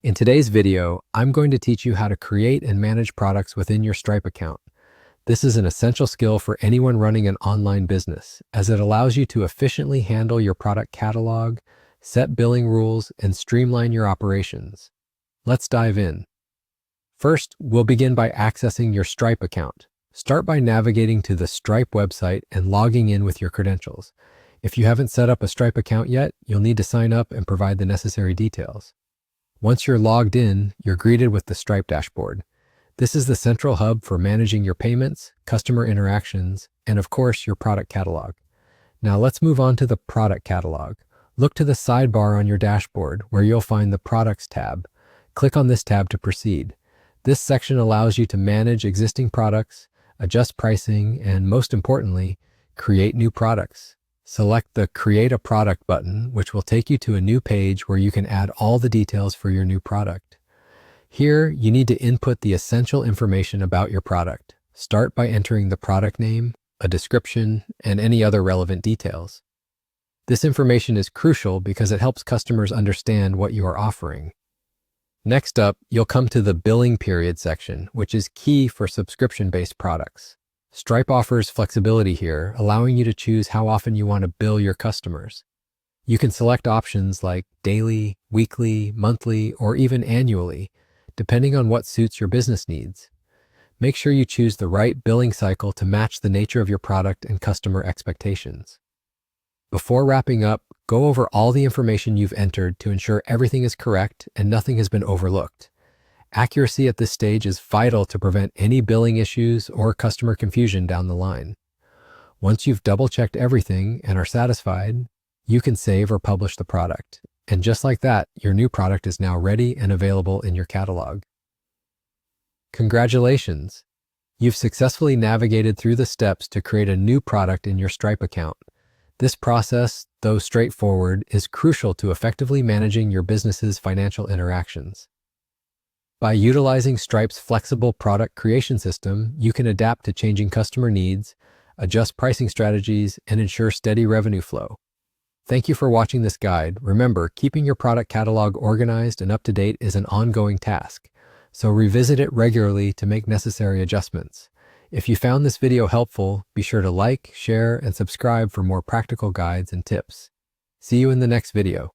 In today's video, I'm going to teach you how to create and manage products within your Stripe account. This is an essential skill for anyone running an online business, as it allows you to efficiently handle your product catalog, set billing rules, and streamline your operations. Let's dive in. First, we'll begin by accessing your Stripe account. Start by navigating to the Stripe website and logging in with your credentials. If you haven't set up a Stripe account yet, you'll need to sign up and provide the necessary details. Once you're logged in, you're greeted with the Stripe dashboard. This is the central hub for managing your payments, customer interactions, and of course, your product catalog. Now let's move on to the product catalog. Look to the sidebar on your dashboard where you'll find the Products tab. Click on this tab to proceed. This section allows you to manage existing products, adjust pricing, and most importantly, create new products. Select the Create a Product button, which will take you to a new page where you can add all the details for your new product. Here, you need to input the essential information about your product. Start by entering the product name, a description, and any other relevant details. This information is crucial because it helps customers understand what you are offering. Next up, you'll come to the Billing Period section, which is key for subscription-based products. Stripe offers flexibility here, allowing you to choose how often you want to bill your customers. You can select options like daily, weekly, monthly, or even annually, depending on what suits your business needs. Make sure you choose the right billing cycle to match the nature of your product and customer expectations. Before wrapping up, go over all the information you've entered to ensure everything is correct and nothing has been overlooked. Accuracy at this stage is vital to prevent any billing issues or customer confusion down the line. Once you've double-checked everything and are satisfied, you can save or publish the product. And just like that, your new product is now ready and available in your catalog. Congratulations! You've successfully navigated through the steps to create a new product in your Stripe account. This process, though straightforward, is crucial to effectively managing your business's financial interactions. By utilizing Stripe's flexible product creation system, you can adapt to changing customer needs, adjust pricing strategies, and ensure steady revenue flow. Thank you for watching this guide. Remember, keeping your product catalog organized and up to date is an ongoing task, so revisit it regularly to make necessary adjustments. If you found this video helpful, be sure to like, share, and subscribe for more practical guides and tips. See you in the next video.